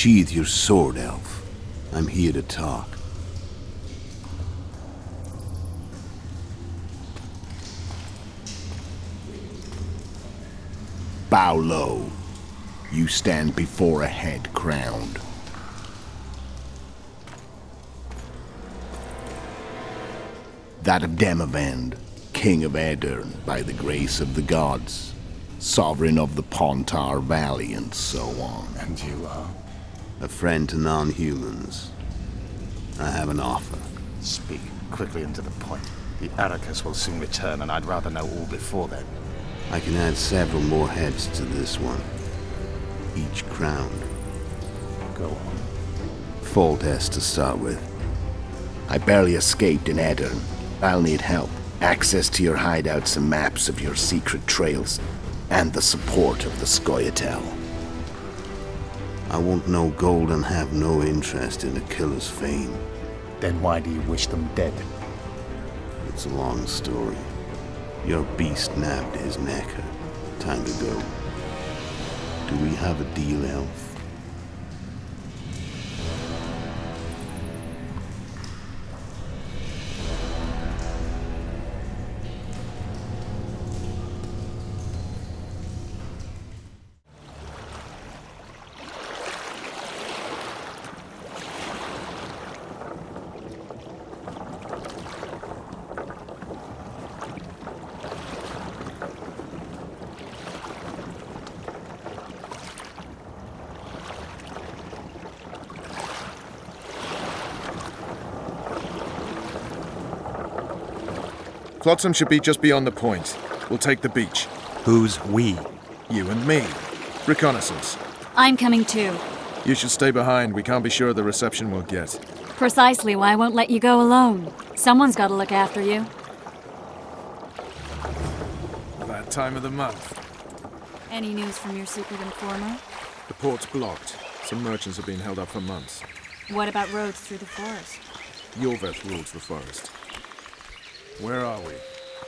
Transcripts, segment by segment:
Sheathe your sword, elf. I'm here to talk. Bow low. You stand before a head crowned. That of Demavend, king of Aedirn by the grace of the gods, sovereign of the Pontar Valley, and so on. And you are? A friend to non-humans. I have an offer. Speak quickly and to the point. The Arrakis will soon return, and I'd rather know all before then. I can add several more heads to this one. Each crowned. Go on. Foltest to start with. I barely escaped in Aedirn. I'll need help. Access to your hideouts and maps of your secret trails, and the support of the Scoia'tael. I want no gold and have no interest in a killer's fame. Then why do you wish them dead? It's a long story. Your beast nabbed his neck. Time to go. Do we have a deal, elf? Flotsam should be just beyond the point. We'll take the beach. Who's we? You and me. Reconnaissance. I'm coming too. You should stay behind. We can't be sure of the reception we'll get. Precisely why I won't let you go alone. Someone's got to look after you. That time of the month. Any news from your secret informer? The port's blocked. Some merchants have been held up for months. What about roads through the forest? Iorveth rules the forest. Where are we?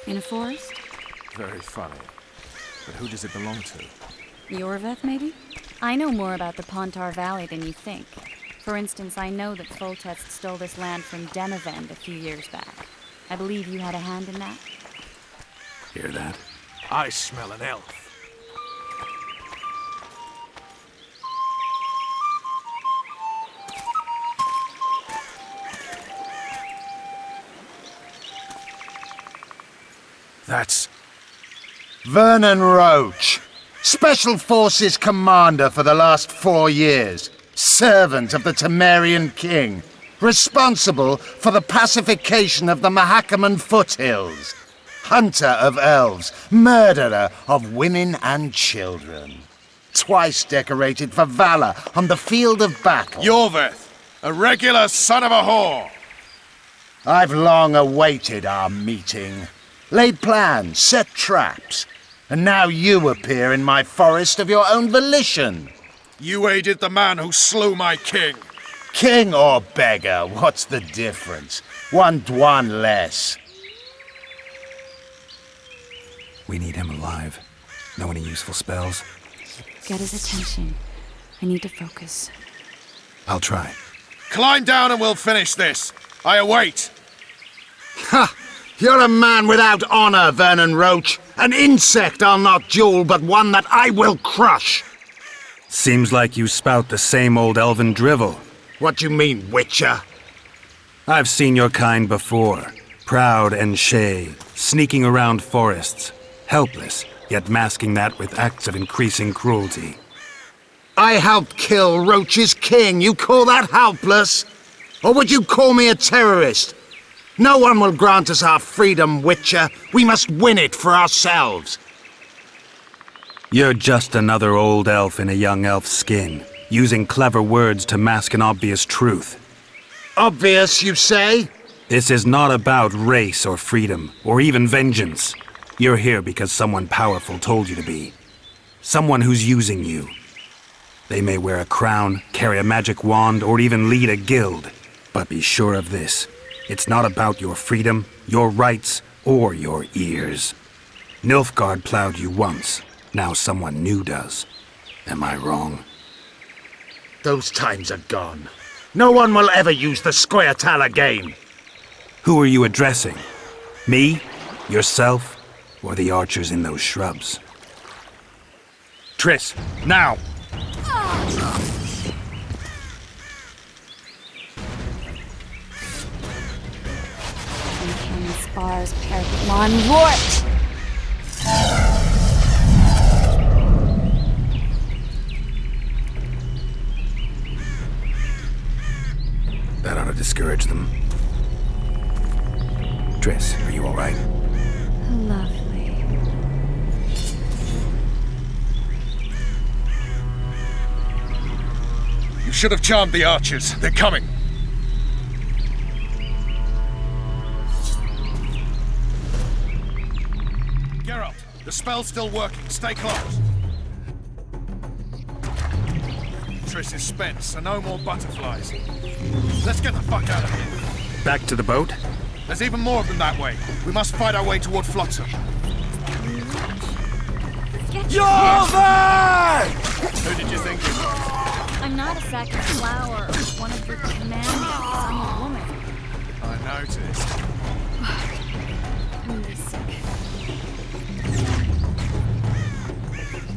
In a forest? Very funny. But who does it belong to? Iorveth, maybe? I know more about the Pontar Valley than you think. For instance, I know that Foltest stole this land from Demavend a few years back. I believe you had a hand in that? Hear that? I smell an elf. That's Vernon Roach, Special Forces Commander for the last 4 years, servant of the Temerian King, responsible for the pacification of the Mahakaman foothills, hunter of elves, murderer of women and children, twice decorated for valor on the field of battle. Iorveth, a regular son of a whore. I've long awaited our meeting. Laid plans, set traps, and now you appear in my forest of your own volition. You aided the man who slew my king. King or beggar, what's the difference? One Dwan less. We need him alive. Know any useful spells? Get his attention. I need to focus. I'll try. Climb down and we'll finish this. I await. Ha! You're a man without honor, Vernon Roach. An insect I'll not duel, but one that I will crush. Seems like you spout the same old elven drivel. What do you mean, Witcher? I've seen your kind before. Proud and shay, sneaking around forests. Helpless, yet masking that with acts of increasing cruelty. I helped kill Roach's king. You call that helpless? Or would you call me a terrorist? No one will grant us our freedom, Witcher. We must win it for ourselves. You're just another old elf in a young elf's skin, using clever words to mask an obvious truth. Obvious, you say? This is not about race or freedom, or even vengeance. You're here because someone powerful told you to be. Someone who's using you. They may wear a crown, carry a magic wand, or even lead a guild. But be sure of this. It's not about your freedom, your rights, or your ears. Nilfgaard plowed you once. Now someone new does. Am I wrong? Those times are gone. No one will ever use the square tile again. Who are you addressing? Me? Yourself? Or the archers in those shrubs? Triss, now! King spars Pergamon Rort! That ought to discourage them. Triss, are you alright? Lovely. You should have charmed the archers. They're coming. Geralt, the spell's still working. Stay close. Triss is spent, so no more butterflies. Let's get the fuck out of here. Back to the boat? There's even more of them that way. We must fight our way toward Flotsam. Iorveth! Who did you think it was? I'm not a sack of flour or one of your commanders. I'm a woman. I noticed. I'm really sick.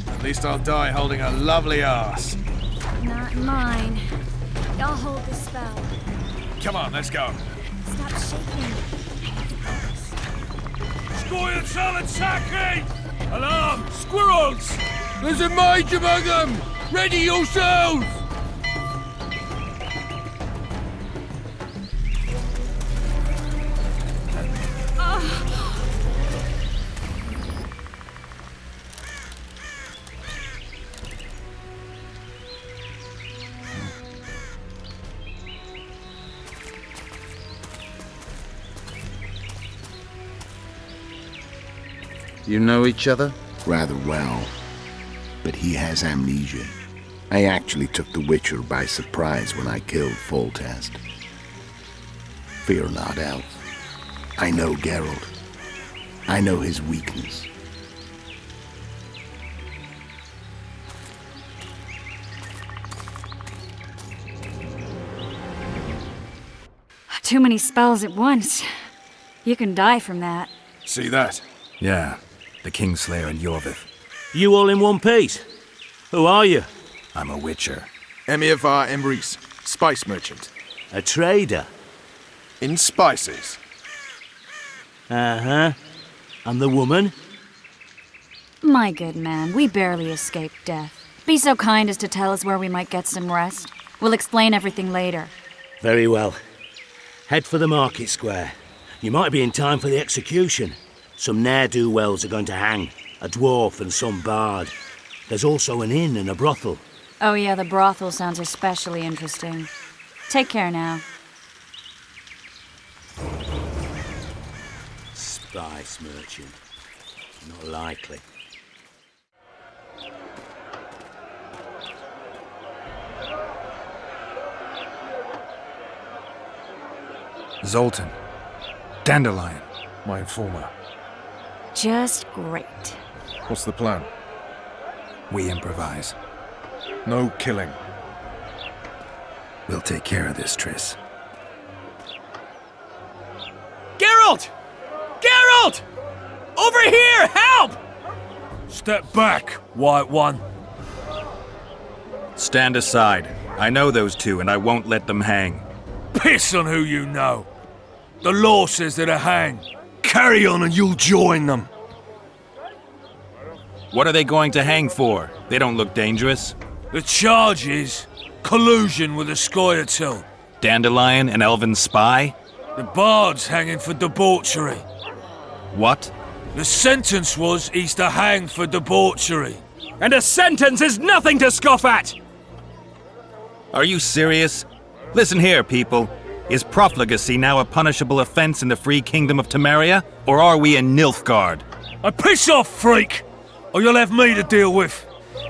At least I'll die holding a lovely ass. Not mine. I'll hold the spell. Come on, let's go. Stop shaking. Squire salad sake! Alarm! Squirrels! There's a mage among them! Ready yourselves! You know each other? Rather well. But he has amnesia. I actually took the Witcher by surprise when I killed Foltest. Fear not, Elf. I know Geralt. I know his weakness. Too many spells at once. You can die from that. See that? Yeah, the Kingslayer and Iorveth. You all in one piece? Who are you? I'm a Witcher. Iorveth Emrys, spice merchant. A trader? In spices. Uh-huh. And the woman? My good man, we barely escaped death. Be so kind as to tell us where we might get some rest. We'll explain everything later. Very well. Head for the market square. You might be in time for the execution. Some ne'er-do-wells are going to hang. A dwarf and some bard. There's also an inn and a brothel. Oh yeah, the brothel sounds especially interesting. Take care now. Spice merchant. Not likely. Zoltan. Dandelion. My informer. Just great. What's the plan? We improvise. No killing. We'll take care of this, Triss. Geralt! Geralt! Over here! Help! Step back, White One. Stand aside. I know those two, and I won't let them hang. Piss on who you know. The law says they're to hang. Carry on and you'll join them. What are they going to hang for? They don't look dangerous. The charge is collusion with the Scoia'tael. Dandelion, an elven spy? The bard's hanging for debauchery. What? The sentence was he's to hang for debauchery. And a sentence is nothing to scoff at! Are you serious? Listen here, people. Is profligacy now a punishable offense in the free kingdom of Temeria? Or are we in Nilfgaard? Piss off, freak! Or you'll have me to deal with.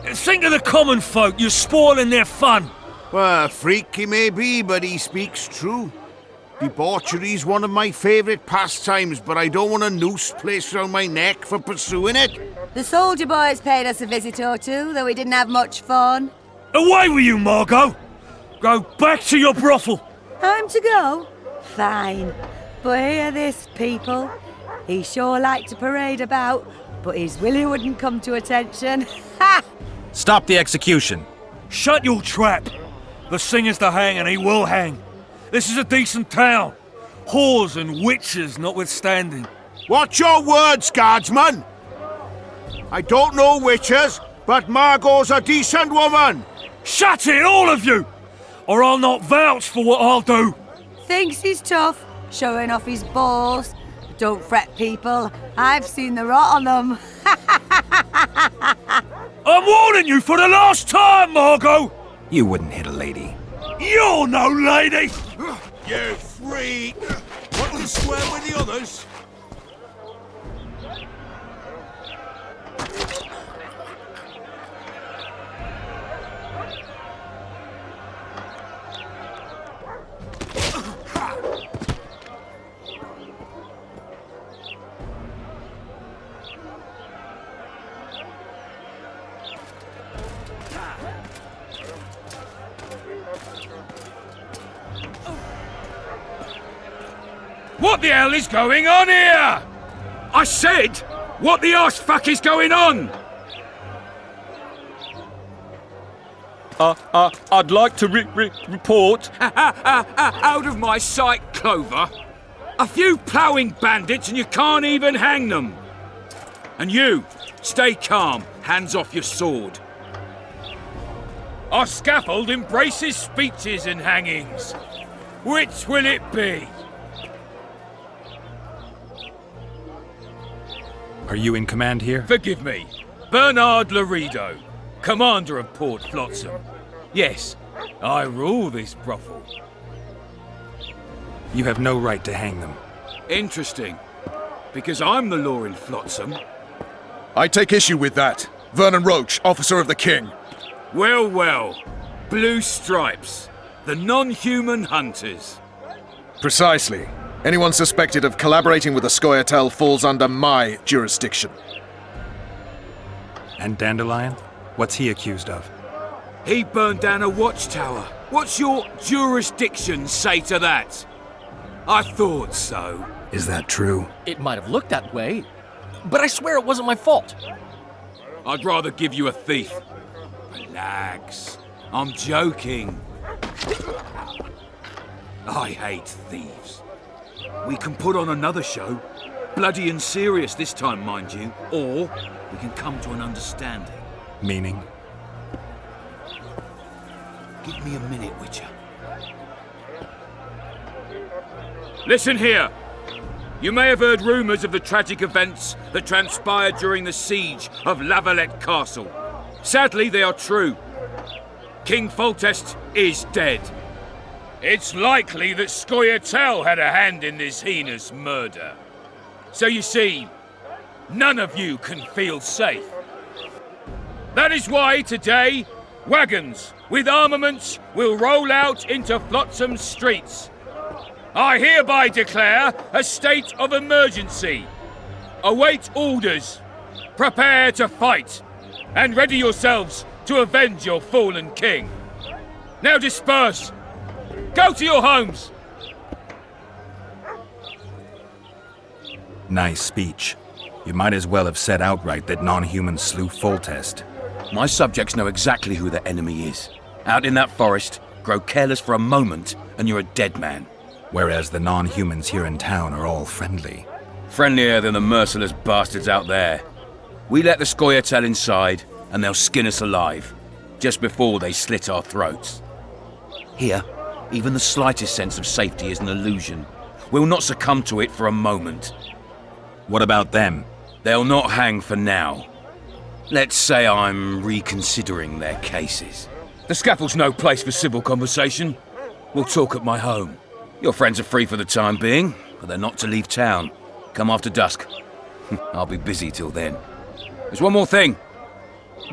Think of the common folk, you're spoiling their fun. Well, a freak he may be, but he speaks true. Debauchery's one of my favourite pastimes, but I don't want a noose placed around my neck for pursuing it. The soldier boys paid us a visit or two, though we didn't have much fun. Away with you, Margot! Go back to your brothel! I'm to go? Fine. But hear this, people. He sure liked to parade about, but his Willie wouldn't come to attention. Ha! Stop the execution. Shut your trap! The singer's to hang and he will hang. This is a decent town. Whores and witches notwithstanding. Watch your words, guardsman! I don't know witches, but Margot's a decent woman! Shut it, all of you! Or I'll not vouch for what I'll do! Thinks he's tough, showing off his balls. Don't fret, people. I've seen the rot on them. I'm warning you for the last time, Margot! You wouldn't hit a lady. You're no lady! You freak! Want to swear with the others? What the hell is going on here? I said, what the arse fuck is going on? I'd like to report. Out of my sight, Clover. A few ploughing bandits and you can't even hang them. And you, stay calm, hands off your sword. Our scaffold embraces speeches and hangings. Which will it be? Are you in command here? Forgive me. Bernard Laredo, commander of Port Flotsam. Yes, I rule this brothel. You have no right to hang them. Interesting. Because I'm the law in Flotsam. I take issue with that. Vernon Roach, officer of the king. Well, well. Blue Stripes. The non-human hunters. Precisely. Anyone suspected of collaborating with the Scoia'tael falls under my jurisdiction. And Dandelion? What's he accused of? He burned down a watchtower. What's your jurisdiction say to that? I thought so. Is that true? It might have looked that way, but I swear it wasn't my fault. I'd rather give you a thief. Relax. I'm joking. I hate thieves. We can put on another show. Bloody and serious this time, mind you. Or we can come to an understanding. Meaning? Give me a minute, Witcher. Listen here. You may have heard rumours of the tragic events that transpired during the siege of Lavalette Castle. Sadly, they are true. King Foltest is dead. It's likely that Scoia'tael had a hand in this heinous murder. So you see, none of you can feel safe. That is why today, wagons with armaments will roll out into Flotsam's streets. I hereby declare a state of emergency. Await orders. Prepare to fight. And ready yourselves to avenge your fallen king. Now disperse. Go to your homes. Nice speech. You might as well have said outright that non-humans slew Foltest. My subjects know exactly who the enemy is. Out in that forest, grow careless for a moment, and you're a dead man. Whereas the non-humans here in town are all friendly. Friendlier than the merciless bastards out there. We let the Scoia'tael inside, and they'll skin us alive, just before they slit our throats. Here, even the slightest sense of safety is an illusion. We'll not succumb to it for a moment. What about them? They'll not hang for now. Let's say I'm reconsidering their cases. The scaffold's no place for civil conversation. We'll talk at my home. Your friends are free for the time being, but they're not to leave town. Come after dusk. I'll be busy till then. There's one more thing.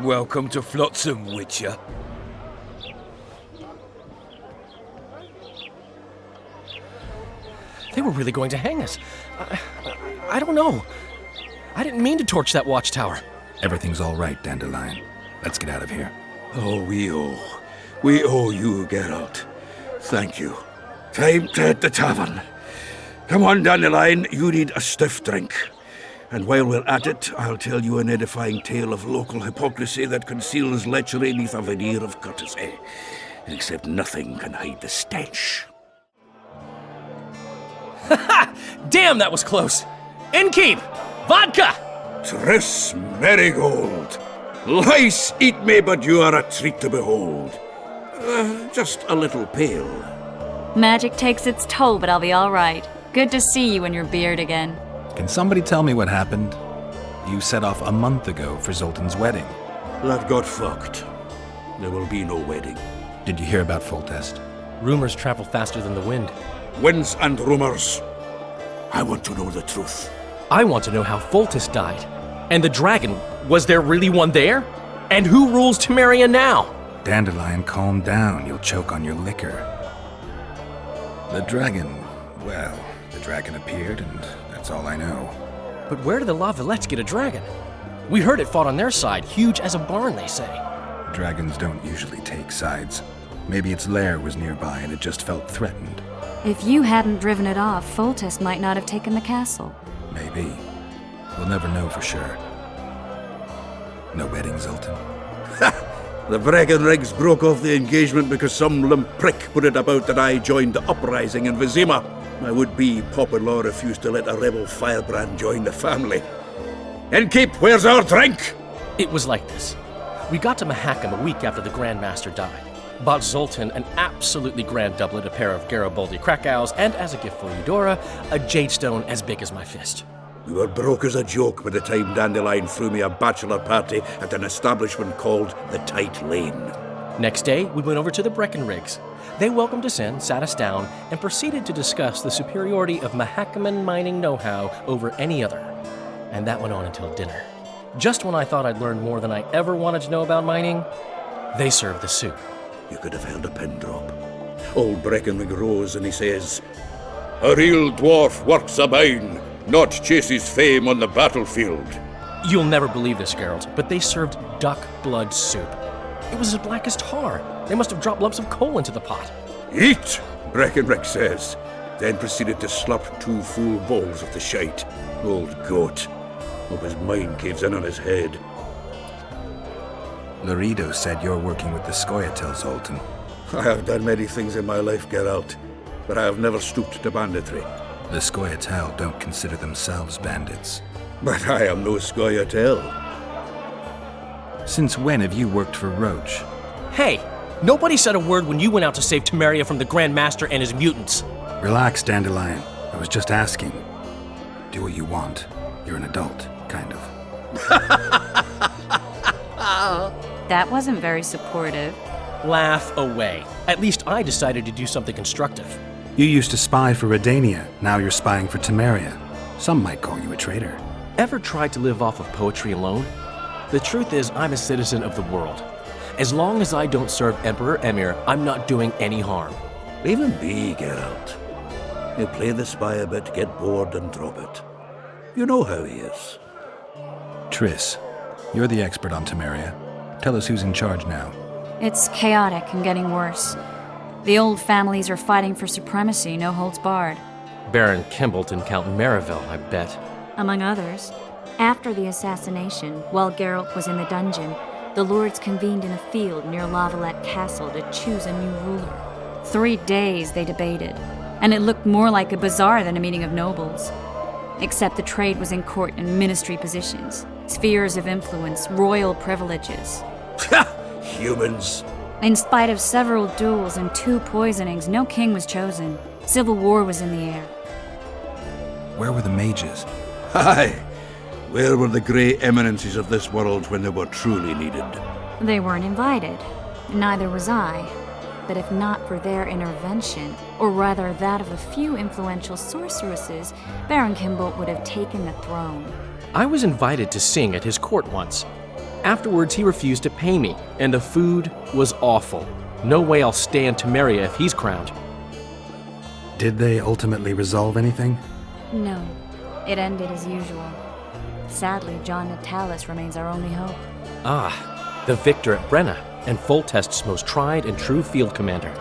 Welcome to Flotsam, Witcher. They were really going to hang us. I don't know. I didn't mean to torch that watchtower. Everything's all right, Dandelion. Let's get out of here. Oh, We owe you, Geralt. Thank you. Time to hit the tavern. Come on, Dandelion, you need a stiff drink. And while we're at it, I'll tell you an edifying tale of local hypocrisy that conceals lechery neath a veneer of courtesy. Except nothing can hide the stench. Damn, that was close! Innkeep! Vodka! Triss Marigold! Lice eat me, but you are a treat to behold. Just a little pale. Magic takes its toll, but I'll be all right. Good to see you and your beard again. Can somebody tell me what happened? You set off a month ago for Zoltan's wedding. That got fucked. There will be no wedding. Did you hear about Foltest? Rumors travel faster than the wind. Winds and rumors. I want to know the truth. I want to know how Foltest died. And the dragon, was there really one there? And who rules Temeria now? Dandelion, calm down. You'll choke on your liquor. The dragon, well, the dragon appeared, and that's all I know. But where did the Lavalettes get a dragon? We heard it fought on their side, huge as a barn, they say. Dragons don't usually take sides. Maybe its lair was nearby and it just felt threatened. If you hadn't driven it off, Foltest might not have taken the castle. Maybe. We'll never know for sure. No wedding, Zoltan? The Breckenrigs broke off the engagement because some limp prick put it about that I joined the uprising in Vizima. My would-be pop-in-law refused to let a rebel firebrand join the family. Innkeep, where's our drink? It was like this. We got to Mahakam a week after the Grand Master died. Bought Zoltan an absolutely grand doublet, a pair of Garibaldi Krakau's, and as a gift for Eudora, a jade stone as big as my fist. We were broke as a joke by the time Dandelion threw me a bachelor party at an establishment called the Tight Lane. Next day, we went over to the Breckenrigs. They welcomed us in, sat us down, and proceeded to discuss the superiority of Mahakaman mining know-how over any other. And that went on until dinner. Just when I thought I'd learned more than I ever wanted to know about mining, they served the soup. You could have held a pin drop. Old Breckenrig rose and he says, "A real dwarf works a mine, not chases fame on the battlefield." You'll never believe this, Geralt, but they served duck blood soup. It was as black as tar. They must have dropped lumps of coal into the pot. "Eat," Breckenrig says, then proceeded to slurp 2 full bowls of the shite. Old goat. Hope his mind caves in on his head. Laredo said you're working with the Scoia'tael, Zoltan. I have done many things in my life, Geralt, but I have never stooped to banditry. The Scoia'tael don't consider themselves bandits. But I am no Scoia'tael. Since when have you worked for Roach? Hey, nobody said a word when you went out to save Temeria from the Grand Master and his mutants. Relax, Dandelion. I was just asking. Do what you want. You're an adult, kind of. That wasn't very supportive. Laugh away. At least I decided to do something constructive. You used to spy for Redania. Now you're spying for Temeria. Some might call you a traitor. Ever tried to live off of poetry alone? The truth is, I'm a citizen of the world. As long as I don't serve Emperor Emir, I'm not doing any harm. Leave him be, Geralt. He'll play the spy a bit, get bored, and drop it. You know how he is. Triss, you're the expert on Temeria. Tell us who's in charge now. It's chaotic and getting worse. The old families are fighting for supremacy, no holds barred. Baron Kimbolt and Count Merivale, I bet. Among others. After the assassination, while Geralt was in the dungeon, the lords convened in a field near Lavalette Castle to choose a new ruler. 3 days they debated, and it looked more like a bazaar than a meeting of nobles. Except the trade was in court and ministry positions, spheres of influence, royal privileges. Humans. In spite of several duels and 2 poisonings, no king was chosen. Civil war was in the air. Where were the mages? Aye. Where were the grey eminences of this world when they were truly needed? They weren't invited. Neither was I. But if not for their intervention, or rather that of a few influential sorceresses, Baron Kimbolt would have taken the throne. I was invited to sing at his court once. Afterwards, he refused to pay me, and the food was awful. No way I'll stay in Temeria if he's crowned. Did they ultimately resolve anything? No. It ended as usual. Sadly, John Natalis remains our only hope. Ah, the victor at Brenna. and Foltest's most tried and true field commander.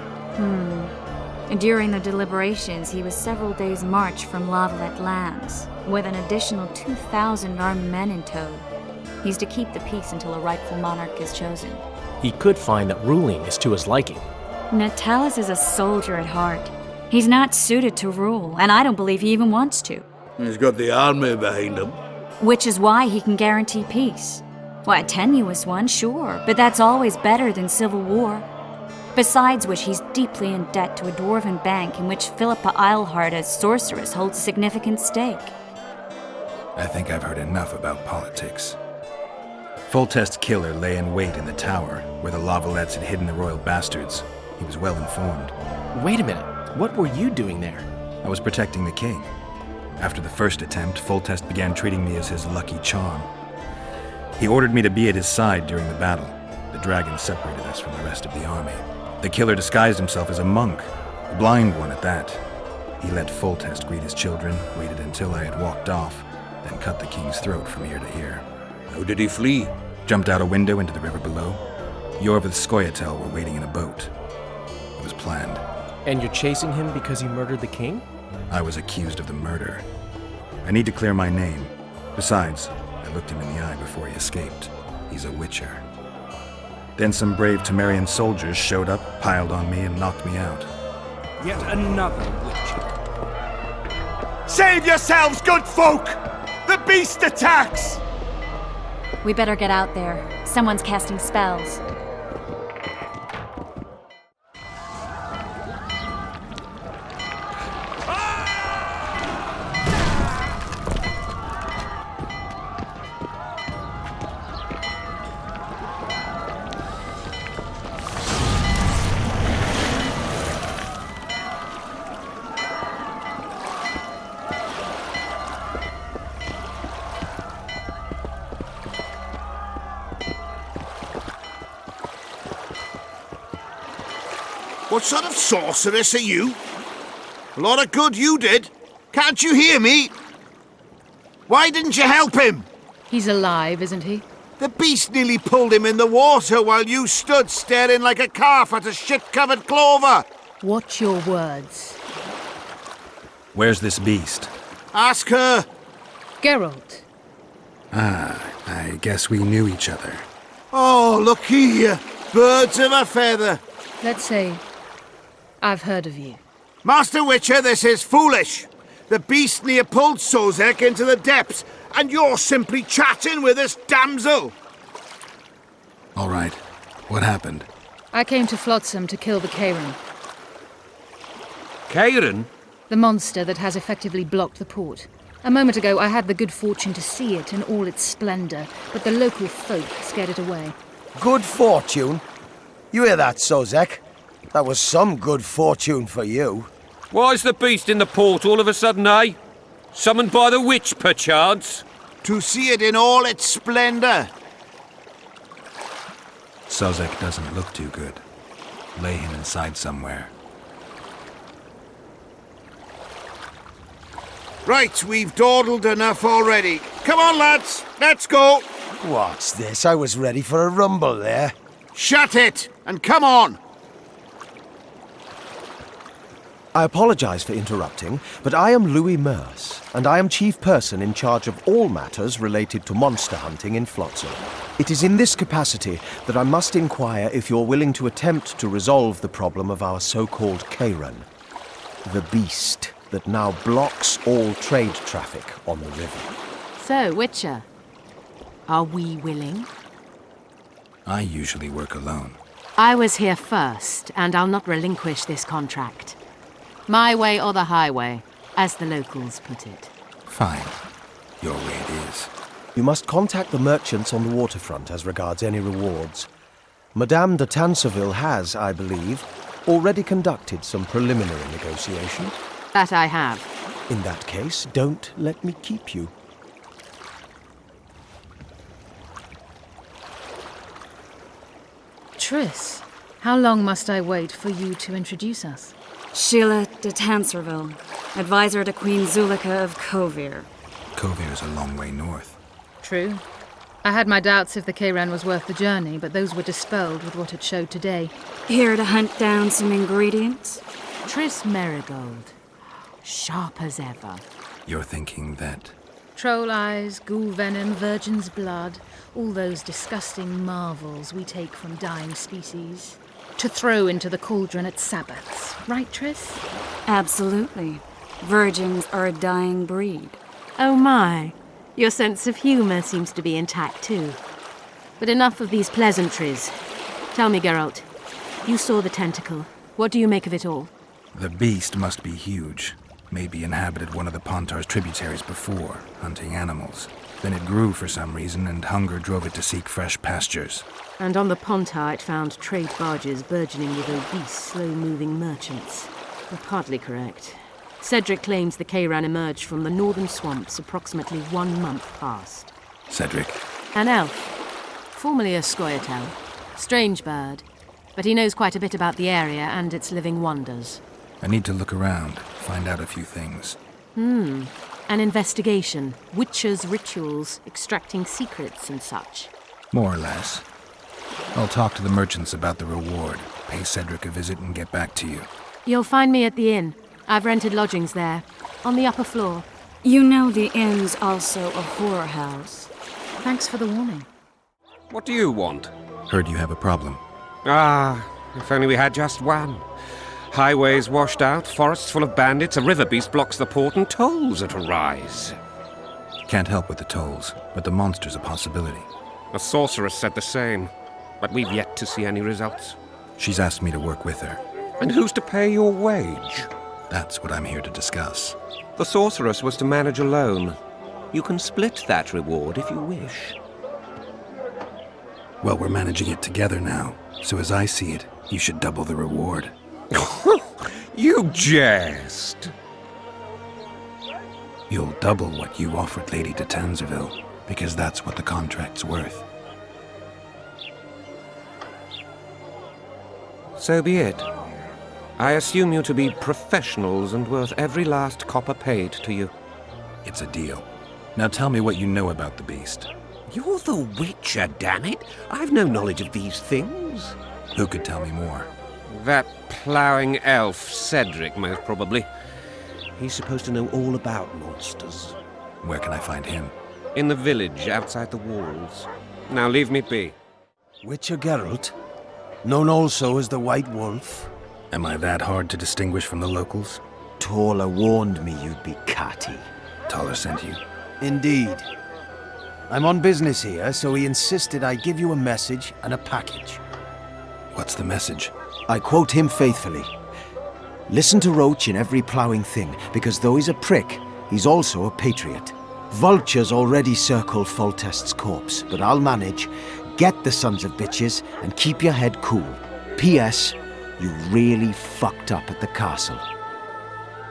During the deliberations, he was several days' march from Lavalette lands, with an additional 2,000 armed men in tow. He's to keep the peace until a rightful monarch is chosen. He could find that ruling is to his liking. Natalis is a soldier at heart. He's not suited to rule, and I don't believe he even wants to. He's got the army behind him. Which is why he can guarantee peace. Well, a tenuous one, sure, but that's always better than civil war. Besides which, he's deeply in debt to a dwarven bank in which Philippa Eilhart as sorceress holds a significant stake. I think I've heard enough about politics. Foltest's killer lay in wait in the tower, where the Lavalettes had hidden the royal bastards. He was well informed. Wait a minute. What were you doing there? I was protecting the king. After the first attempt, Foltest began treating me as his lucky charm. He ordered me to be at his side during the battle. The dragon separated us from the rest of the army. The killer disguised himself as a monk, a blind one at that. He let Foltest greet his children, waited until I had walked off, then cut the king's throat from ear to ear. How did he flee? Jumped out a window into the river below. Iorveth's Scoia'tael were waiting in a boat. It was planned. And you're chasing him because he murdered the king? I was accused of the murder. I need to clear my name. Besides, I looked him in the eye before he escaped. He's a witcher. Then some brave Temerian soldiers showed up, piled on me, and knocked me out. Yet another witcher. Save yourselves, good folk! The beast attacks! We better get out there. Someone's casting spells. What sort of sorceress are you? A lot of good you did. Can't you hear me? Why didn't you help him? He's alive, isn't he? The beast nearly pulled him in the water while you stood staring like a calf at a shit-covered clover. Watch your words. Where's this beast? Ask her. Geralt. I guess we knew each other. Oh, look here. Birds of a feather. Let's say I've heard of you. Master Witcher, this is foolish. The beast near pulled Sozek into the depths, and you're simply chatting with this damsel. All right. What happened? I came to Flotsam to kill the Kairan. Kairan? The monster that has effectively blocked the port. A moment ago, I had the good fortune to see it in all its splendor, but the local folk scared it away. Good fortune? You hear that, Sozek? That was some good fortune for you. Why's the beast in the port all of a sudden, eh? Summoned by the witch, perchance? To see it in all its splendor. Sozek doesn't look too good. Lay him inside somewhere. Right, we've dawdled enough already. Come on, lads, let's go. What's this? I was ready for a rumble there. Shut it, and come on. I apologize for interrupting, but I am Louis Merce, and I am chief person in charge of all matters related to monster hunting in Flotsam. It is in this capacity that I must inquire if you're willing to attempt to resolve the problem of our so-called Kairan, the beast that now blocks all trade traffic on the river. So, Witcher, are we willing? I usually work alone. I was here first, and I'll not relinquish this contract. My way or the highway, as the locals put it. Fine. Your way it is. You must contact the merchants on the waterfront as regards any rewards. Madame de Tanseville has, I believe, already conducted some preliminary negotiation. That I have. In that case, don't let me keep you. Triss, how long must I wait for you to introduce us? Sheila de Tanserville, advisor to Queen Zulika of Kovir. Kovir's a long way north. True. I had my doubts if the Kayran was worth the journey, but those were dispelled with what it showed today. Here to hunt down some ingredients? Triss Marigold. Sharp as ever. You're thinking that... Troll eyes, ghoul venom, virgin's blood, all those disgusting marvels we take from dying species. To throw into the cauldron at Sabbaths. Right, Triss? Absolutely. Virgins are a dying breed. Oh my. Your sense of humour seems to be intact too. But enough of these pleasantries. Tell me, Geralt. You saw the tentacle. What do you make of it all? The beast must be huge. Maybe inhabited one of the Pontar's tributaries before, hunting animals. Then it grew for some reason, and hunger drove it to seek fresh pastures. And on the Pontar it found trade barges burgeoning with obese, slow-moving merchants. You're partly correct. Cedric claims the Kayran emerged from the northern swamps approximately 1 month past. Cedric? An elf. Formerly a Scoia'tael. Strange bird. But he knows quite a bit about the area and its living wonders. I need to look around, find out a few things. An investigation. Witches' rituals, extracting secrets and such. More or less. I'll talk to the merchants about the reward, pay Cedric a visit and get back to you. You'll find me at the inn. I've rented lodgings there, on the upper floor. You know the inn's also a whorehouse. Thanks for the warning. What do you want? Heard you have a problem. If only we had just one. Highways washed out, forests full of bandits, a river beast blocks the port, and tolls at a rise. Can't help with the tolls, but the monster's a possibility. A sorceress said the same, but we've yet to see any results. She's asked me to work with her. And who's to pay your wage? That's what I'm here to discuss. The sorceress was to manage alone. You can split that reward if you wish. Well, we're managing it together now, so as I see it, you should double the reward. You jest! You'll double what you offered Lady de Tanzerville, because that's what the contract's worth. So be it. I assume you to be professionals and worth every last copper paid to you. It's a deal. Now tell me what you know about the beast. You're the Witcher, damn it! I've no knowledge of these things. Who could tell me more? That ploughing elf, Cedric, most probably. He's supposed to know all about monsters. Where can I find him? In the village, outside the walls. Now leave me be. Witcher Geralt, known also as the White Wolf. Am I that hard to distinguish from the locals? Taller warned me you'd be catty. Taller sent you? Indeed. I'm on business here, so he insisted I give you a message and a package. What's the message? I quote him faithfully. Listen to Roach in every ploughing thing, because though he's a prick, he's also a patriot. Vultures already circle Foltest's corpse, but I'll manage. Get the sons of bitches and keep your head cool. P.S. You really fucked up at the castle.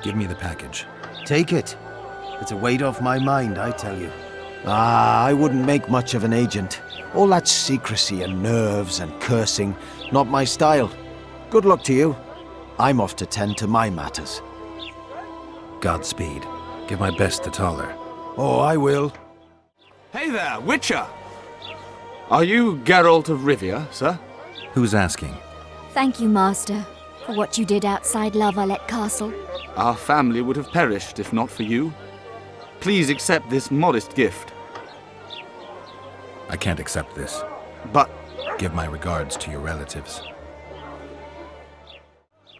Give me the package. Take it. It's a weight off my mind, I tell you. I wouldn't make much of an agent. All that secrecy and nerves and cursing, not my style. Good luck to you. I'm off to tend to my matters. Godspeed. Give my best to Taller. Oh, I will. Hey there, Witcher! Are you Geralt of Rivia, sir? Who's asking? Thank you, Master, for what you did outside La Valette Castle. Our family would have perished if not for you. Please accept this modest gift. I can't accept this. But... Give my regards to your relatives.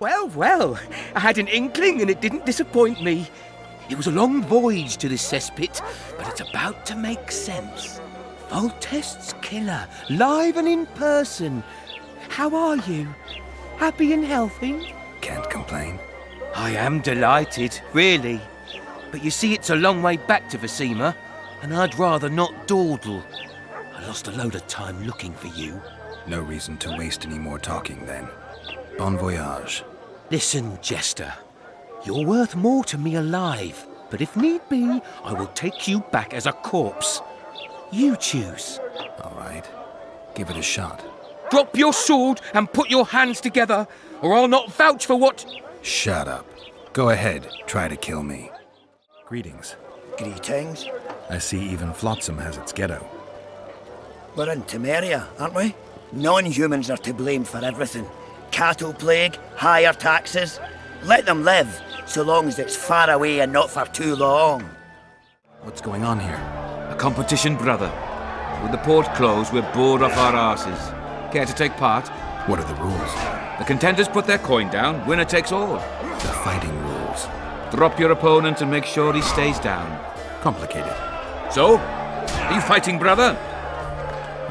Well, well, I had an inkling and it didn't disappoint me. It was a long voyage to this cesspit, but it's about to make sense. Foltest's killer, live and in person. How are you? Happy and healthy? Can't complain. I am delighted, really. But you see, it's a long way back to Vecima, and I'd rather not dawdle. I lost a load of time looking for you. No reason to waste any more talking, then. Bon voyage. Listen, Jester. You're worth more to me alive, but if need be, I will take you back as a corpse. You choose. All right. Give it a shot. Drop your sword and put your hands together, or I'll not vouch for what... Shut up. Go ahead. Try to kill me. Greetings. Greetings. I see even Flotsam has its ghetto. We're in Temeria, aren't we? Non-humans are to blame for everything. Cattle plague, higher taxes. Let them live, so long as it's far away and not for too long. What's going on here? A competition, brother. With the port closed, we're bored off our asses. Care to take part? What are the rules? The contenders put their coin down, winner takes all. The fighting rules. Drop your opponent and make sure he stays down. Complicated. So? Are you fighting, brother?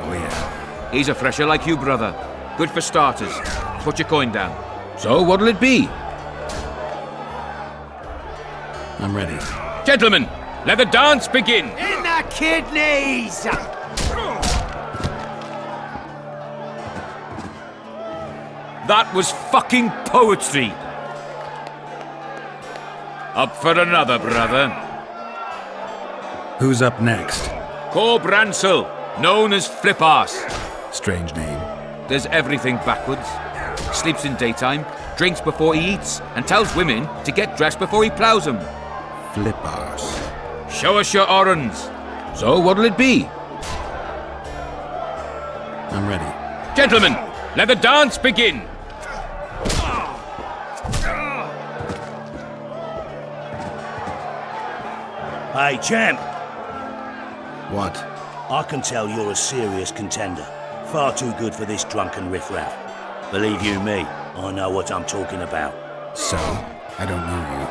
Oh, yeah. He's a fresher like you, brother. Good for starters. Put your coin down. So, what'll it be? I'm ready. Gentlemen, let the dance begin! In the kidneys! That was fucking poetry! Up for another, brother. Who's up next? Cor Bransel, known as Flip-Arse. Strange name. Does everything backwards. Sleeps in daytime, drinks before he eats, and tells women to get dressed before he ploughs them. Flip-Arse. Show us your orange. So, what'll it be? I'm ready. Gentlemen, let the dance begin! Hey, champ! What? I can tell you're a serious contender. Far too good for this drunken riffraff. Believe you me, I know what I'm talking about. So? I don't know you.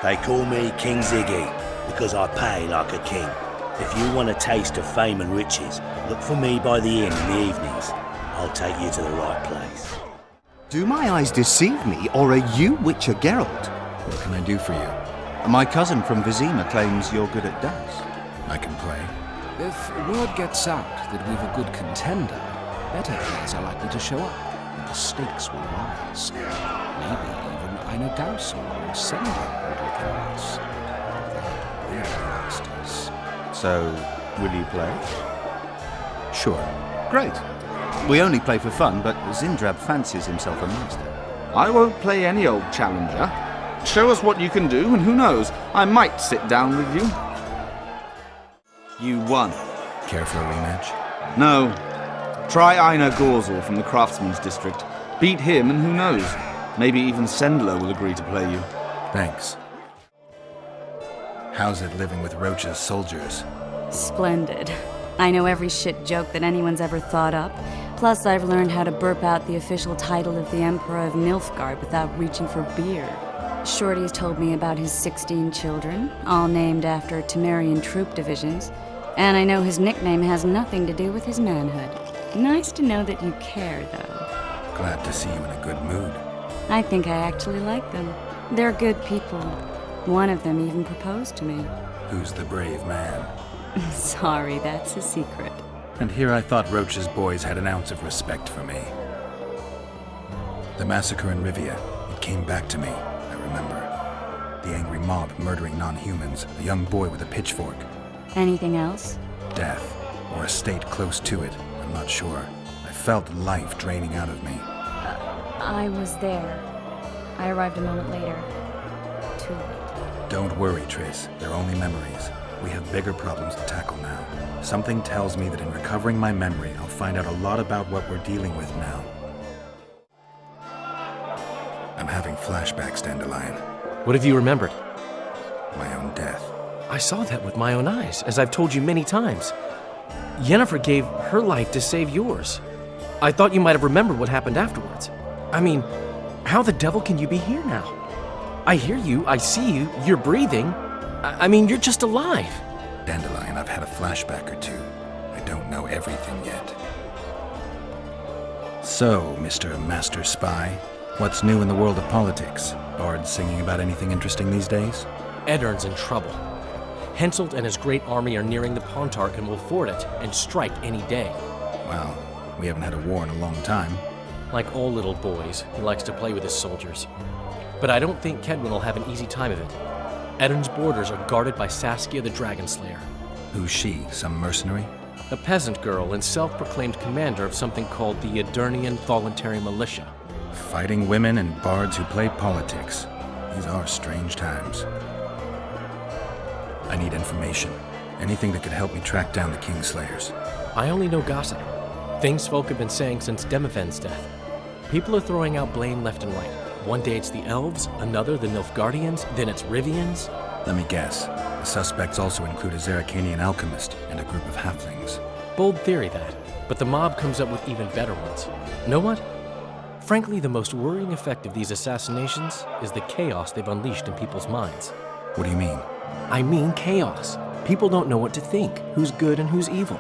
They call me King Ziggy, because I pay like a king. If you want a taste of fame and riches, look for me by the inn in the evenings. I'll take you to the right place. Do my eyes deceive me, or are you Witcher Geralt? What can I do for you? My cousin from Vizima claims you're good at dice. I can play. If word gets out that we've a good contender, better players are likely to show up, and the stakes will rise. Maybe even Einar Gaussel or Sender would look in us. They're real masters. So, will you play? Sure. Great. We only play for fun, but Zindrab fancies himself a master. I won't play any old challenger. Show us what you can do, and who knows, I might sit down with you. You won. Care for a rematch? No. Try Einar Gorzel from the Craftsman's District. Beat him, and who knows, maybe even Sendler will agree to play you. Thanks. How's it living with Roach's soldiers? Splendid. I know every shit joke that anyone's ever thought up. Plus, I've learned how to burp out the official title of the Emperor of Nilfgaard without reaching for beer. Shorty's told me about his 16 children, all named after Temerian troop divisions, and I know his nickname has nothing to do with his manhood. Nice to know that you care, though. Glad to see you in a good mood. I think I actually like them. They're good people. One of them even proposed to me. Who's the brave man? Sorry, that's a secret. And here I thought Roach's boys had an ounce of respect for me. The massacre in Rivia, it came back to me. Remember. The angry mob murdering non-humans, a young boy with a pitchfork. Anything else? Death, or a state close to it, I'm not sure. I felt life draining out of me. I was there. I arrived a moment later. Too late. Don't worry, Triss. They're only memories. We have bigger problems to tackle now. Something tells me that in recovering my memory, I'll find out a lot about what we're dealing with now. I'm having flashbacks, Dandelion. What have you remembered? My own death. I saw that with my own eyes, as I've told you many times. Yennefer gave her life to save yours. I thought you might have remembered what happened afterwards. I mean, how the devil can you be here now? I hear you, I see you, you're breathing. I mean, you're just alive. Dandelion, I've had a flashback or two. I don't know everything yet. So, Mr. Master Spy, what's new in the world of politics? Bards singing about anything interesting these days? Eddern's in trouble. Henselt and his great army are nearing the Pontarch and will ford it and strike any day. Well, we haven't had a war in a long time. Like all little boys, he likes to play with his soldiers. But I don't think Kedwin will have an easy time of it. Eddern's borders are guarded by Saskia the Dragon Slayer. Who's she? Some mercenary? A peasant girl and self-proclaimed commander of something called the Edirnian Voluntary Militia. Fighting women and bards who play politics. These are strange times. I need information. Anything that could help me track down the Kingslayers. I only know gossip. Things folk have been saying since Demavend's death. People are throwing out blame left and right. One day it's the elves, another the Nilfgaardians, then it's Rivians. Let me guess. The suspects also include a Zerrikanian alchemist and a group of halflings. Bold theory, that. But the mob comes up with even better ones. Know what? Frankly, the most worrying effect of these assassinations is the chaos they've unleashed in people's minds. What do you mean? I mean chaos. People don't know what to think, who's good and who's evil.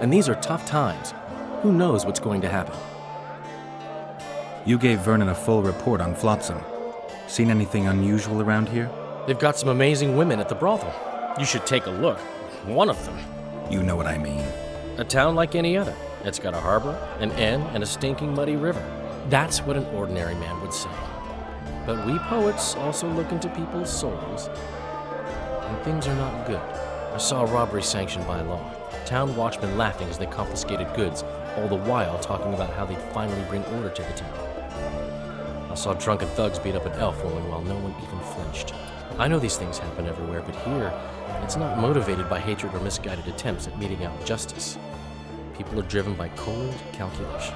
And these are tough times. Who knows what's going to happen? You gave Vernon a full report on Flotsam. Seen anything unusual around here? They've got some amazing women at the brothel. You should take a look. One of them. You know what I mean. A town like any other. It's got a harbor, an inn, and a stinking muddy river. That's what an ordinary man would say. But we poets also look into people's souls. And things are not good. I saw a robbery sanctioned by law. Town watchmen laughing as they confiscated goods, all the while talking about how they'd finally bring order to the town. I saw drunken thugs beat up an elf woman while no one even flinched. I know these things happen everywhere, but here, it's not motivated by hatred or misguided attempts at meting out justice. People are driven by cold calculation.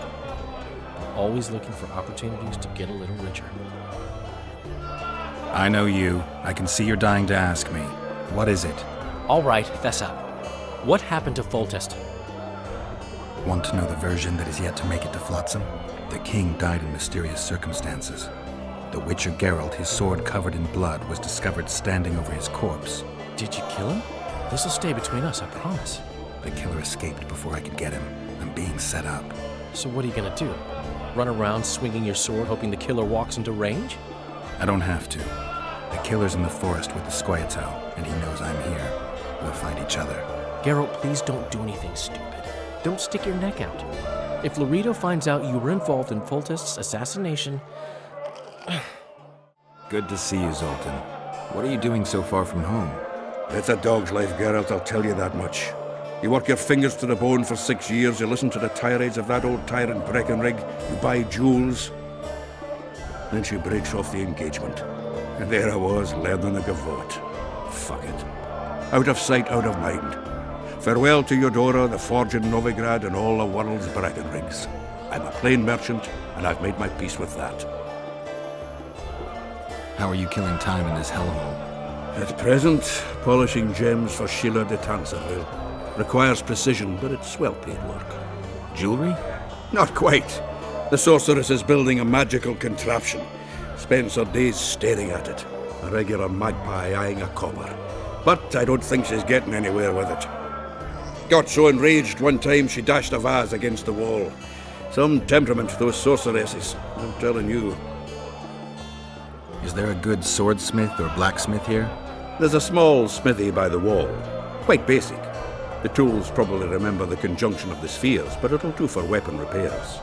They're always looking for opportunities to get a little richer. I know you. I can see you're dying to ask me. What is it? All right, fess up. What happened to Foltest? Want to know the version that is yet to make it to Flotsam? The king died in mysterious circumstances. The Witcher Geralt, his sword covered in blood, was discovered standing over his corpse. Did you kill him? This'll stay between us, I promise. The killer escaped before I could get him. I'm being set up. So what are you gonna do? Run around swinging your sword hoping the killer walks into range? I don't have to. The killer's in the forest with the Scoia'tael, and he knows I'm here. We'll find each other. Geralt, please don't do anything stupid. Don't stick your neck out. If Loredo finds out you were involved in Foltest's assassination... Good to see you, Zoltan. What are you doing so far from home? It's a dog's life, Geralt, I'll tell you that much. You work your fingers to the bone for 6 years, you listen to the tirades of that old tyrant Breckenrig, you buy jewels. Then she breaks off the engagement. And there I was, learning the gavotte. Fuck it. Out of sight, out of mind. Farewell to Eudora, the forge in Novigrad, and all the world's Breckenrigs. I'm a plain merchant, and I've made my peace with that. How are you killing time in this hellhole? At present, polishing gems for Sheila de Tanserville. Requires precision, but it's well-paid work. Jewelry? Not quite. The sorceress is building a magical contraption. Spends her days staring at it. A regular magpie eyeing a copper. But I don't think she's getting anywhere with it. Got so enraged one time she dashed a vase against the wall. Some temperament, those sorceresses. I'm telling you. Is there a good swordsmith or blacksmith here? There's a small smithy by the wall. Quite basic. The tools probably remember the conjunction of the spheres, but it'll do for weapon repairs.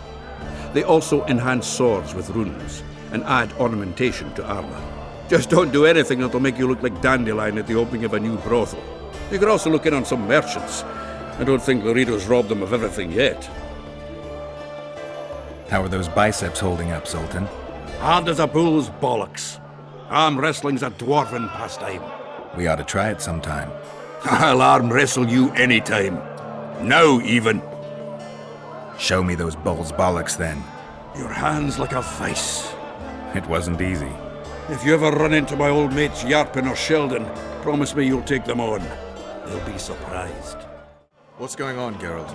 They also enhance swords with runes and add ornamentation to armor. Just don't do anything that'll make you look like Dandelion at the opening of a new brothel. You could also look in on some merchants. I don't think Loredo's robbed them of everything yet. How are those biceps holding up, Zoltan? Hard as a bull's bollocks. Arm wrestling's a dwarven pastime. We ought to try it sometime. I'll arm wrestle you anytime. Now, even. Show me those bull's bollocks, then. Your hand's like a vice. It wasn't easy. If you ever run into my old mates Yarpin or Sheldon, promise me you'll take them on. They'll be surprised. What's going on, Geralt?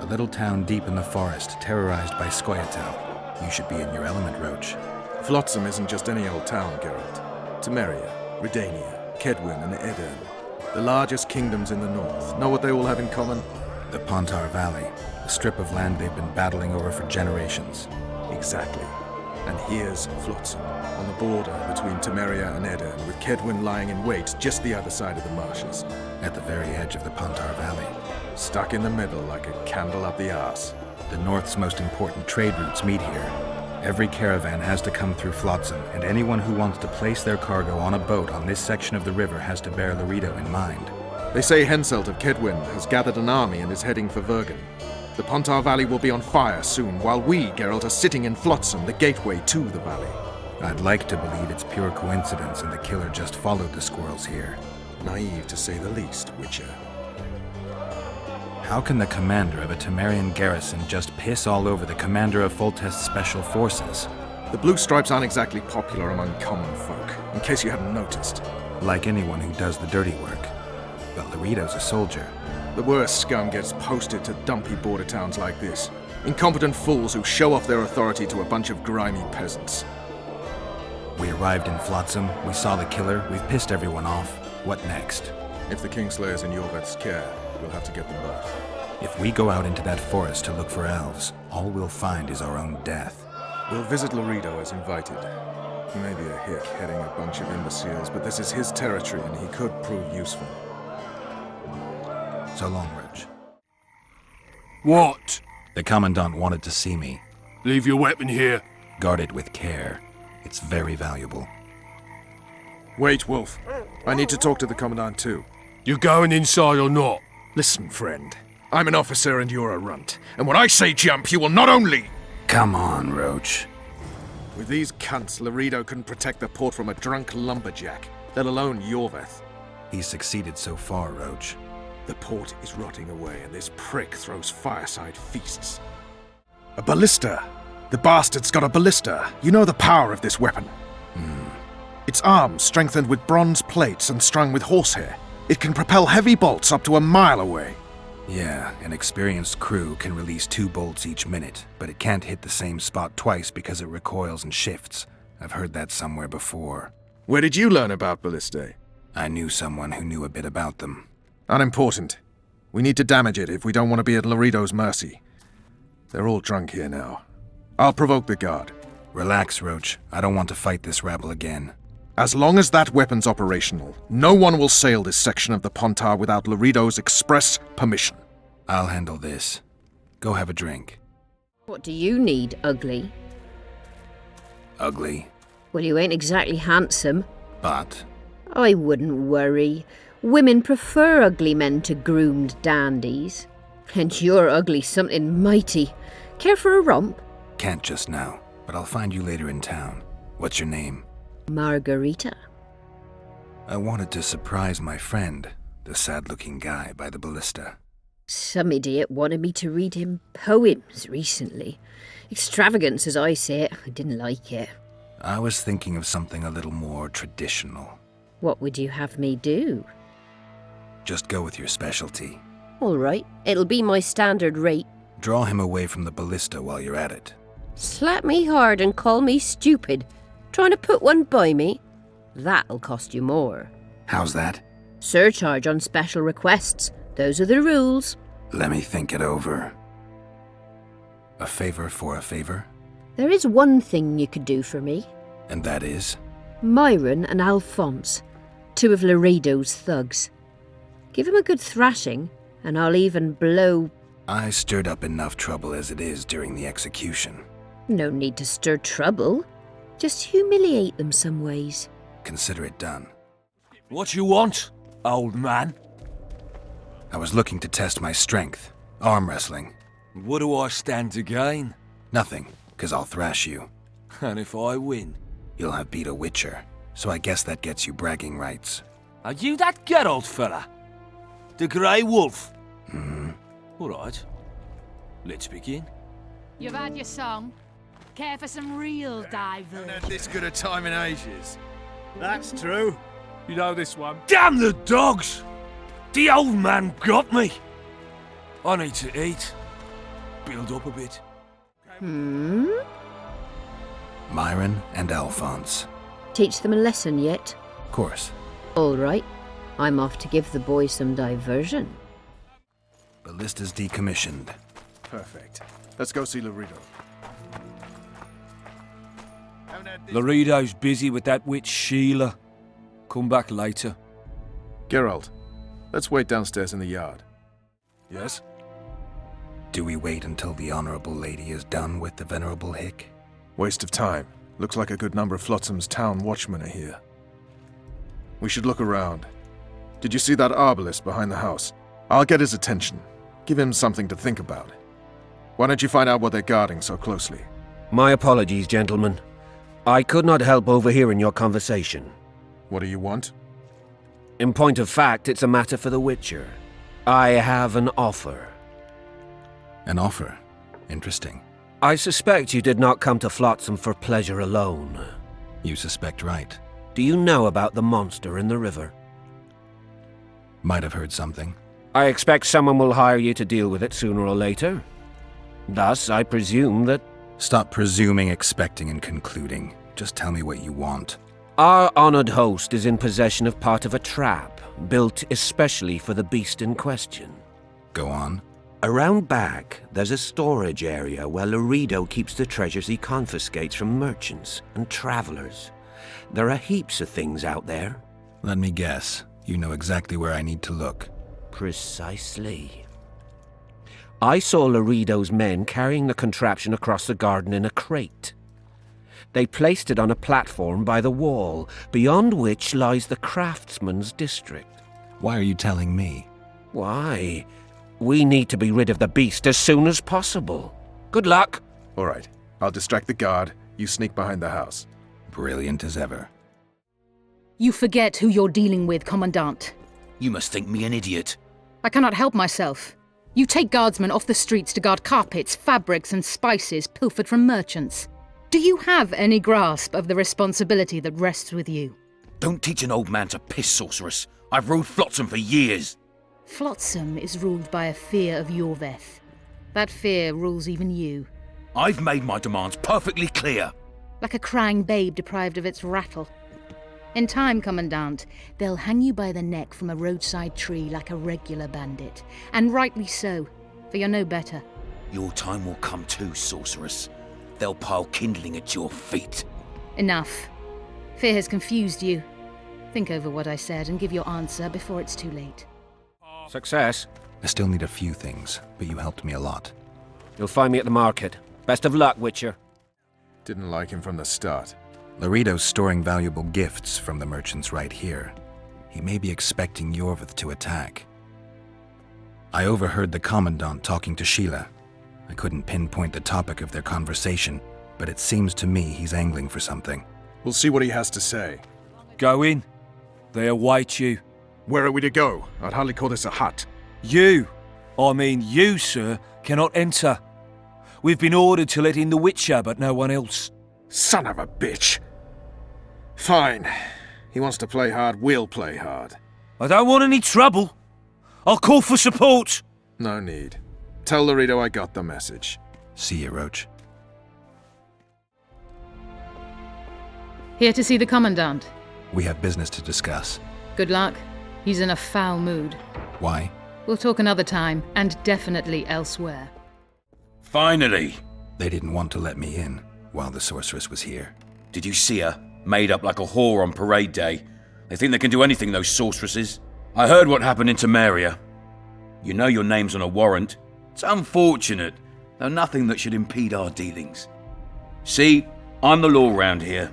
A little town deep in the forest, terrorized by Scoia'tael. You should be in your element, Roach. Flotsam isn't just any old town, Geralt. Temeria, Redania, Kedwin, and Edirn. The largest kingdoms in the north. Know what they all have in common? The Pontar Valley, a strip of land they've been battling over for generations. Exactly. And here's Flotsam, on the border between Temeria and Edirn, with Kedwin lying in wait just the other side of the marshes. At the very edge of the Pontar Valley. Stuck in the middle like a candle up the arse. The north's most important trade routes meet here. Every caravan has to come through Flotsam, and anyone who wants to place their cargo on a boat on this section of the river has to bear Loredo in mind. They say Henselt of Kedwin has gathered an army and is heading for Vergen. The Pontar Valley will be on fire soon, while we, Geralt, are sitting in Flotsam, the gateway to the valley. I'd like to believe it's pure coincidence and the killer just followed the squirrels here. Naive, to say the least, Witcher. How can the commander of a Temerian garrison just piss all over the commander of Foltest's special forces? The Blue Stripes aren't exactly popular among common folk, in case you hadn't noticed. Like anyone who does the dirty work. But Laredo's a soldier. The worst scum gets posted to dumpy border towns like this. Incompetent fools who show off their authority to a bunch of grimy peasants. We arrived in Flotsam, we saw the killer, we've pissed everyone off. What next? If the Kingslayer's in Iorveth's care, we'll have to get them both. If we go out into that forest to look for elves, all we'll find is our own death. We'll visit Laredo as invited. He may be a hick heading a bunch of imbeciles, but this is his territory and he could prove useful. So long, Roach. What? The Commandant wanted to see me. Leave your weapon here. Guard it with care. It's very valuable. Wait, Wolf. I need to talk to the Commandant too. You going inside or not? Listen, friend. I'm an officer and you're a runt. And when I say jump, you will not only... Come on, Roach. With these cunts, Laredo couldn't protect the port from a drunk lumberjack, let alone Iorveth. He's succeeded so far, Roach. The port is rotting away and this prick throws fireside feasts. A ballista! The bastard's got a ballista. You know the power of this weapon. Its arms strengthened with bronze plates and strung with horsehair. It can propel heavy bolts up to a mile away. Yeah, an experienced crew can release 2 bolts each minute, but it can't hit the same spot twice because it recoils and shifts. I've heard that somewhere before. Where did you learn about ballistae? I knew someone who knew a bit about them. Unimportant. We need to damage it if we don't want to be at Laredo's mercy. They're all drunk here now. I'll provoke the guard. Relax, Roach. I don't want to fight this rabble again. As long as that weapon's operational, no one will sail this section of the Pontar without Laredo's express permission. I'll handle this. Go have a drink. What do you need, ugly? Ugly? Well, you ain't exactly handsome. But? I wouldn't worry. Women prefer ugly men to groomed dandies. And you're ugly something mighty. Care for a romp? Can't just now, but I'll find you later in town. What's your name? Margarita. I wanted to surprise my friend, the sad-looking guy by the ballista. Some idiot wanted me to read him poems recently. Extravagance, as I say it. I didn't like it. I was thinking of something a little more traditional. What would you have me do? Just go with your specialty. All right, it'll be my standard rate. Draw him away from the ballista while you're at it. Slap me hard and call me stupid. Trying to put one by me? That'll cost you more. How's that? Surcharge on special requests. Those are the rules. Let me think it over. A favor for a favor? There is one thing you could do for me. And that is? Myron and Alphonse, 2 of Laredo's thugs. Give him a good thrashing, and I'll even blow... I stirred up enough trouble as it is during the execution. No need to stir trouble. Just humiliate them some ways. Consider it done. What you want, old man? I was looking to test my strength. Arm wrestling. What do I stand to gain? Nothing, 'cause I'll thrash you. And if I win? You'll have beat a witcher, so I guess that gets you bragging rights. Are you that Geralt fella? The Grey Wolf? All right. Let's begin. You've had your song. Care for some real diversion? Haven't had this good a time in ages. That's true. You know this one. Damn the dogs! The old man got me. I need to eat. Build up a bit. Myron and Alphonse. Teach them a lesson yet? Of course. All right. I'm off to give the boys some diversion. Ballista's decommissioned. Perfect. Let's go see Laredo. Laredo's busy with that witch Sheila. Come back later. Geralt, let's wait downstairs in the yard. Yes? Do we wait until the Honourable Lady is done with the Venerable Hick? Waste of time. Looks like a good number of Flotsam's town watchmen are here. We should look around. Did you see that arbalist behind the house? I'll get his attention. Give him something to think about. Why don't you find out what they're guarding so closely? My apologies, gentlemen. I could not help overhearing your conversation. What do you want? In point of fact, it's a matter for the Witcher. I have an offer. An offer. Interesting. I suspect you did not come to Flotsam for pleasure alone. You suspect right. Do you know about the monster in the river? Might have heard something. I expect someone will hire you to deal with it sooner or later. Thus, I presume that... Stop presuming, expecting, and concluding. Just tell me what you want. Our honored host is in possession of part of a trap, built especially for the beast in question. Go on. Around back, there's a storage area where Laredo keeps the treasures he confiscates from merchants and travelers. There are heaps of things out there. Let me guess. You know exactly where I need to look. Precisely. I saw Laredo's men carrying the contraption across the garden in a crate. They placed it on a platform by the wall, beyond which lies the craftsman's district. Why are you telling me? Why? We need to be rid of the beast as soon as possible. Good luck. All right. I'll distract the guard. You sneak behind the house. Brilliant as ever. You forget who you're dealing with, Commandant. You must think me an idiot. I cannot help myself. You take guardsmen off the streets to guard carpets, fabrics, and spices pilfered from merchants. Do you have any grasp of the responsibility that rests with you? Don't teach an old man to piss, sorceress. I've ruled Flotsam for years. Flotsam is ruled by a fear of Iorveth. That fear rules even you. I've made my demands perfectly clear. Like a crying babe deprived of its rattle. In time, Commandant, they'll hang you by the neck from a roadside tree like a regular bandit. And rightly so, for you're no better. Your time will come too, sorceress. They'll pile kindling at your feet. Enough. Fear has confused you. Think over what I said and give your answer before it's too late. Success. I still need a few things, but you helped me a lot. You'll find me at the market. Best of luck, Witcher. Didn't like him from the start. Laredo's storing valuable gifts from the merchants right here. He may be expecting Iorveth to attack. I overheard the Commandant talking to Sheila. I couldn't pinpoint the topic of their conversation, but it seems to me he's angling for something. We'll see what he has to say. Go in. They await you. Where are we to go? I'd hardly call this a hut. You, sir, cannot enter. We've been ordered to let in the Witcher, but no one else. Son of a bitch. Fine. He wants to play hard, we'll play hard. I don't want any trouble. I'll call for support. No need. Tell Laredo I got the message. See you, Roach. Here to see the Commandant. We have business to discuss. Good luck. He's in a foul mood. Why? We'll talk another time, and definitely elsewhere. Finally! They didn't want to let me in while the sorceress was here. Did you see her? Made up like a whore on parade day. They think they can do anything, those sorceresses. I heard what happened in Temeria. You know your name's on a warrant. It's unfortunate, though nothing that should impede our dealings. See, I'm the law round here,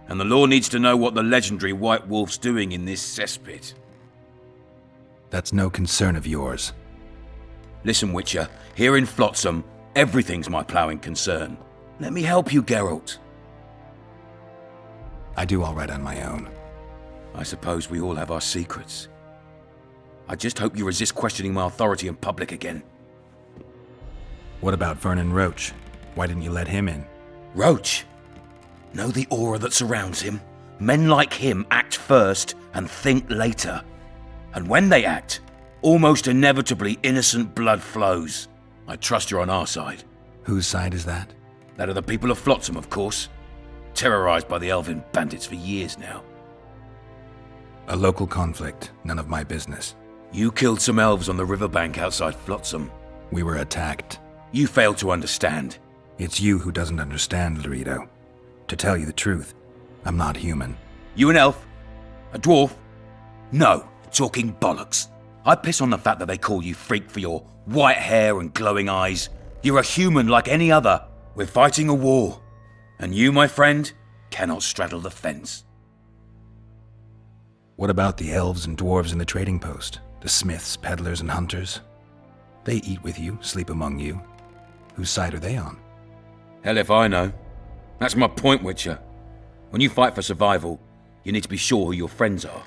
and the law needs to know what the legendary White Wolf's doing in this cesspit. That's no concern of yours. Listen, Witcher, here in Flotsam, everything's my ploughing concern. Let me help you, Geralt. I do all right on my own. I suppose we all have our secrets. I just hope you resist questioning my authority in public again. What about Vernon Roach? Why didn't you let him in? Roach? Know the aura that surrounds him? Men like him act first and think later. And when they act, almost inevitably innocent blood flows. I trust you're on our side. Whose side is that? That of the people of Flotsam, of course. Terrorized by the elven bandits for years now. A local conflict, none of my business. You killed some elves on the riverbank outside Flotsam. We were attacked. You failed to understand. It's you who doesn't understand, Laredo. To tell you the truth, I'm not human. You an elf? A dwarf? No, talking bollocks. I piss on the fact that they call you freak for your white hair and glowing eyes. You're a human like any other. We're fighting a war. And you, my friend, cannot straddle the fence. What about the elves and dwarves in the trading post? The smiths, peddlers, and hunters? They eat with you, sleep among you. Whose side are they on? Hell if I know. That's my point, Witcher. When you fight for survival, you need to be sure who your friends are.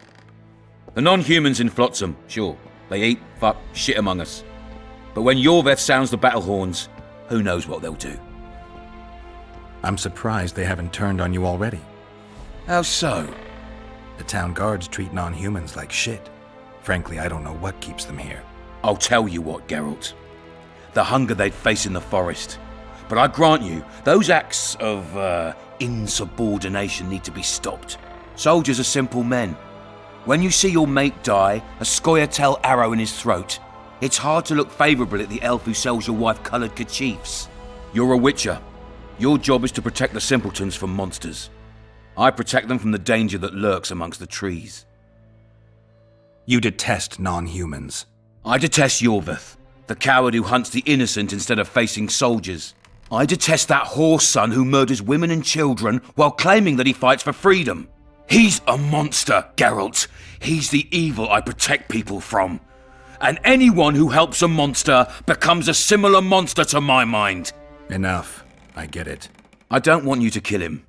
The non-humans in Flotsam, sure. They eat, fuck, shit among us. But when Iorveth sounds the battle horns, who knows what they'll do. I'm surprised they haven't turned on you already. How so? The town guards treat non-humans like shit. Frankly, I don't know what keeps them here. I'll tell you what, Geralt. The hunger they'd face in the forest. But I grant you, those acts of, insubordination need to be stopped. Soldiers are simple men. When you see your mate die, a scoia'tael arrow in his throat, it's hard to look favourably at the elf who sells your wife coloured kerchiefs. You're a witcher. Your job is to protect the simpletons from monsters. I protect them from the danger that lurks amongst the trees. You detest non-humans. I detest Iorveth, the coward who hunts the innocent instead of facing soldiers. I detest that whore son who murders women and children while claiming that he fights for freedom. He's a monster, Geralt. He's the evil I protect people from. And anyone who helps a monster becomes a similar monster to my mind. Enough. I get it. I don't want you to kill him.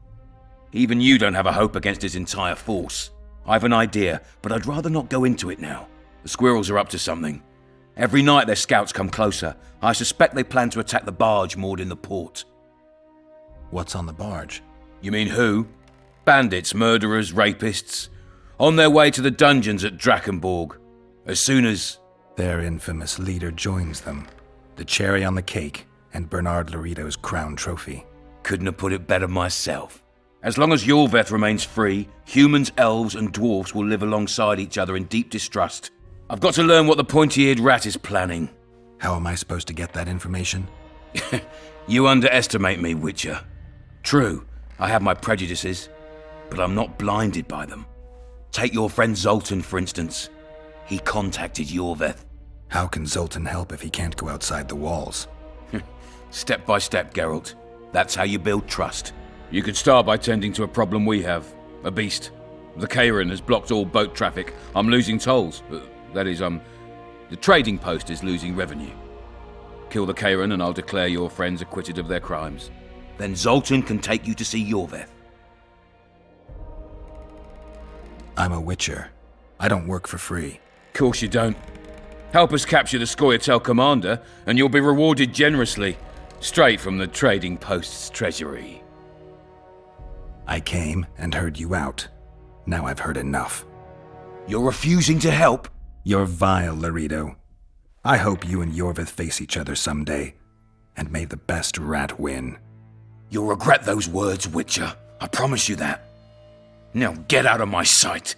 Even you don't have a hope against his entire force. I've an idea, but I'd rather not go into it now. The squirrels are up to something. Every night their scouts come closer. I suspect they plan to attack the barge moored in the port. What's on the barge? You mean who? Bandits, murderers, rapists. On their way to the dungeons at Drakenborg. As soon as... Their infamous leader joins them. The cherry on the cake and Bernard Laredo's crown trophy. Couldn't have put it better myself. As long as Iorveth remains free, humans, elves and dwarfs will live alongside each other in deep distrust. I've got to learn what the pointy-eared rat is planning. How am I supposed to get that information? You underestimate me, Witcher. True, I have my prejudices, but I'm not blinded by them. Take your friend Zoltan, for instance. He contacted Iorveth. How can Zoltan help if he can't go outside the walls? Step by step, Geralt. That's how you build trust. You could start by tending to a problem we have. A beast. The Kairan has blocked all boat traffic. I'm losing tolls. That is, the trading post is losing revenue. Kill the Kairan and I'll declare your friends acquitted of their crimes. Then Zoltan can take you to see Iorveth. I'm a witcher. I don't work for free. Course you don't. Help us capture the scoia'tael commander and you'll be rewarded generously. Straight from the trading post's treasury. I came and heard you out. Now I've heard enough. You're refusing to help? You're vile, Laredo. I hope you and Iorveth face each other someday, and may the best rat win. You'll regret those words, Witcher. I promise you that. Now get out of my sight.